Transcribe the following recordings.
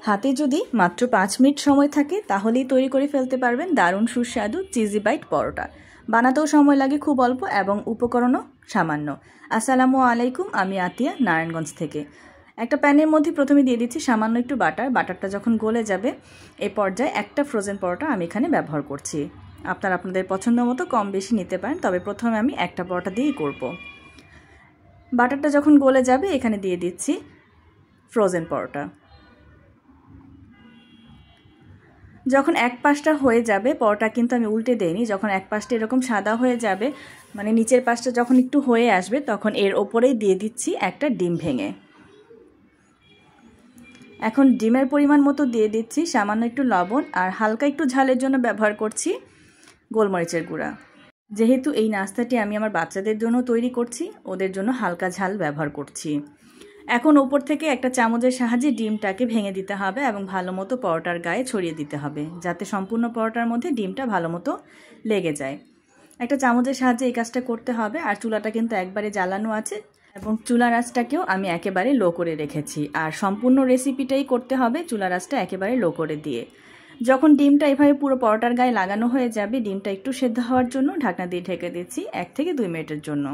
হাতে যদি মাত্র 5 মিনিট সময় থাকে তাহলেই তৈরি করে ফেলতে পারবেন দারুণ সুস্বাদু চিজি বাইট পরোটা। বানাতেও সময় লাগে খুব অল্প এবং উপকরণও সামান্য। আসসালামু আলাইকুম, আমি আতিয়া নারায়ণগঞ্জ থেকে। একটা প্যানের মধ্যে প্রথমে দিয়ে দিচ্ছি সামান্য একটু বাটারটা যখন গলে যাবে এই পর্যায়ে একটা ফ্রোজেন পরোটা আমি এখানে ব্যবহার করছি। আপনারা আপনাদের পছন্দ মতো কম বেশি নিতে পারেন, তবে প্রথমে আমি একটা পরোটা দিয়েই করব। বাটারটা যখন গলে যাবে এখানে দিয়ে দিচ্ছি ফ্রোজেন পরোটা। যখন এক পাশটা হয়ে যাবে, পরোটা কিন্তু আমি উল্টে দেইনি, যখন এক পাশটা এরকম সাদা হয়ে যাবে মানে নিচের পাশটা যখন একটু হয়ে আসবে তখন এর ওপরেই দিয়ে দিচ্ছি একটা ডিম ভেঙে। এখন ডিমের পরিমাণ মতো দিয়ে দিচ্ছি সামান্য একটু লবণ আর হালকা একটু ঝালের জন্য ব্যবহার করছি গোলমরিচের গুঁড়া। যেহেতু এই নাস্তাটি আমি আমার বাচ্চাদের জন্য তৈরি করছি, ওদের জন্য হালকা ঝাল ব্যবহার করছি। এখন উপর থেকে একটা চামচের সাহায্যে ডিমটাকে ভেঙে দিতে হবে এবং ভালো মতো পরোটার গায়ে ছড়িয়ে দিতে হবে, যাতে সম্পূর্ণ পরোটার মধ্যে ডিমটা ভালো মতো লেগে যায়। একটা চামচের সাহায্যে এই কাজটা করতে হবে। আর চুলাটা কিন্তু একবারে জ্বালানো আছে এবং চুলার আঁচটাকেও আমি একেবারে লো করে রেখেছি। আর সম্পূর্ণ রেসিপিটাই করতে হবে চুলার আঁচটা একেবারে লো করে দিয়ে। যখন ডিমটা এভাবে পুরো পরোটার গায়ে লাগানো হয়ে যাবে, ডিমটা একটু সেদ্ধ হওয়ার জন্য ঢাকনা দিয়ে ঢেকে দিচ্ছি 1 থেকে 2 মিনিটের জন্য।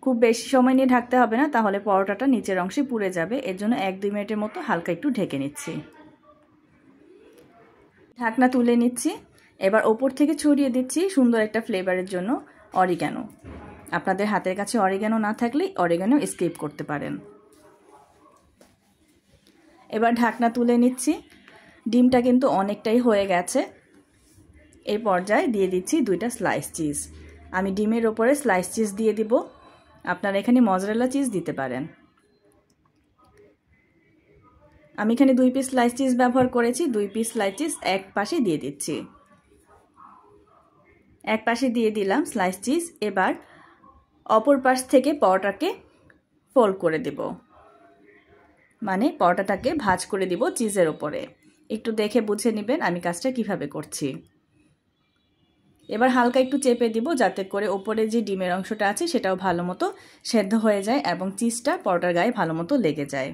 খুব বেশি সময় নিয়ে ঢাকতে হবে না, তাহলে পরোটাটা নিচের অংশে পুড়ে যাবে। এর জন্য 1-2 মিনিটের মতো হালকা একটু ঢেকে নিচ্ছি। ঢাকনা তুলে নিচ্ছি। এবার ওপর থেকে ছড়িয়ে দিচ্ছি সুন্দর একটা ফ্লেভারের জন্য অরিগ্যানো। আপনাদের হাতের কাছে অরিগ্যানো না থাকলে অরিগ্যানো স্কিপ করতে পারেন। এবার ঢাকনা তুলে নিচ্ছি। ডিমটা কিন্তু অনেকটাই হয়ে গেছে। এই পর্যায়ে দিয়ে দিচ্ছি 2টা স্লাইস চিজ। আমি ডিমের ওপরে স্লাইস চিজ দিয়ে দিব, আপনারা এখানে মজরেলা চিজ দিতে পারেন। আমি এখানে 2 পিস স্লাইস চিজ ব্যবহার করেছি। 2 পিস স্লাইস চিজ এক পাশে দিয়ে দিচ্ছি। এক পাশে দিয়ে দিলাম স্লাইস চিজ। এবার অপর পাশ থেকে পরোটাকে ফোল্ড করে দেব, মানে পরোটাটাকে ভাঁজ করে দিব চিজের ওপরে। একটু দেখে বুঝে নেবেন আমি কাজটা কিভাবে করছি। এবার হালকা একটু চেপে দিব, যাতে করে ওপরে যে ডিমের অংশটা আছে সেটাও ভালো মতো সেদ্ধ হয়ে যায় এবং চিজটা পরোটার গায়ে ভালো মতো লেগে যায়।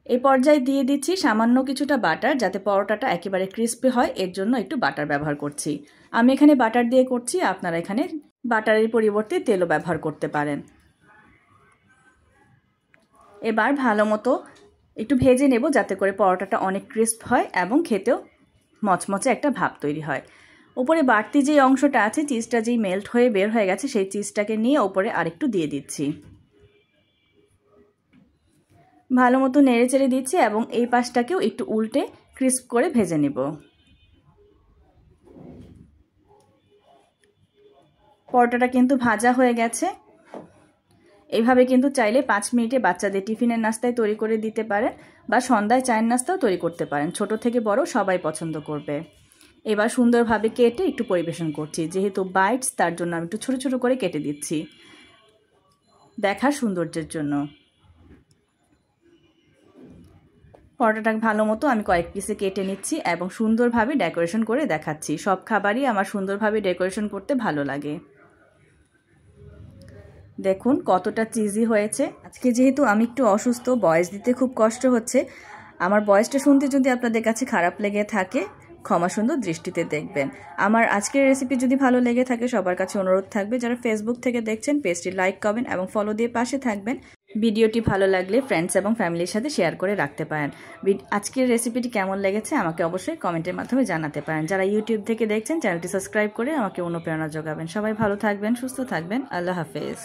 এই পর্যায়ে দিয়ে দিচ্ছি সামান্য কিছুটা বাটার, যাতে পরোটাটা একেবারে ক্রিস্পি হয়। এর জন্য একটু বাটার ব্যবহার করছি। আমি এখানে বাটার দিয়ে করছি, আপনারা এখানে বাটারের পরিবর্তে তেলও ব্যবহার করতে পারেন। এবার ভালো মতো একটু ভেজে নেব, যাতে করে পরোটাটা অনেক ক্রিস্প হয় এবং খেতেও মচমচে একটা ভাব তৈরি হয়। উপরে বাড়তি যে অংশটা আছে, চিজটা যেই মেল্ট হয়ে বের হয়ে গেছে, সেই চিজটাকে নিয়ে উপরে আরেকটু দিয়ে দিচ্ছি। ভালো মতো নেড়ে চেড়ে দিচ্ছি এবং এই পাশটাকেও একটু উল্টে ক্রিস্প করে ভেজে নেব। পরোটাটা কিন্তু ভাজা হয়ে গেছে। এইভাবে কিন্তু চাইলে 5 মিনিটে বাচ্চাদের টিফিনের নাস্তায় তৈরি করে দিতে পারেন বা সন্ধ্যায় চায়ের নাস্তাও তৈরি করতে পারেন। ছোট থেকে বড় সবাই পছন্দ করবে। এবার সুন্দরভাবে কেটে একটু পরিবেশন করছি। যেহেতু বাইটস, তার জন্য আমি একটু ছোট ছোট করে কেটে দিচ্ছি দেখার সৌন্দর্যের জন্য। পরোটাটা ভালো মতো আমি কয়েক পিসে কেটে নিচ্ছি এবং সুন্দরভাবে ডেকোরেশন করে দেখাচ্ছি। সব খাবারই আমার সুন্দরভাবে ডেকোরেশন করতে ভালো লাগে। দেখুন কতটা চিজি হয়েছে। আজকে যেহেতু আমি একটু অসুস্থ, ভয়েস দিতে খুব কষ্ট হচ্ছে। আমার ভয়েসটা শুনতে যদি আপনাদের কাছে খারাপ লেগে থাকে, ক্ষমা সুন্দর দৃষ্টিতে দেখবেন। আমার আজকের রেসিপি যদি ভালো লেগে থাকে, সবার কাছে অনুরোধ থাকবে যারা ফেসবুক থেকে দেখছেন পেজটি লাইক করবেন এবং ফলো দিয়ে পাশে থাকবেন। ভিডিওটি ভালো লাগলে ফ্রেন্ডস এবং ফ্যামিলির সাথে শেয়ার করে রাখতে পারেন। আজকের রেসিপিটি কেমন লেগেছে আমাকে অবশ্যই কমেন্টের মাধ্যমে জানাতে পারেন। যারা ইউটিউব থেকে দেখছেন চ্যানেলটি সাবস্ক্রাইব করে আমাকে অনুপ্রেরণা যোগাবেন। সবাই ভালো থাকবেন, সুস্থ থাকবেন। আল্লাহ হাফেজ।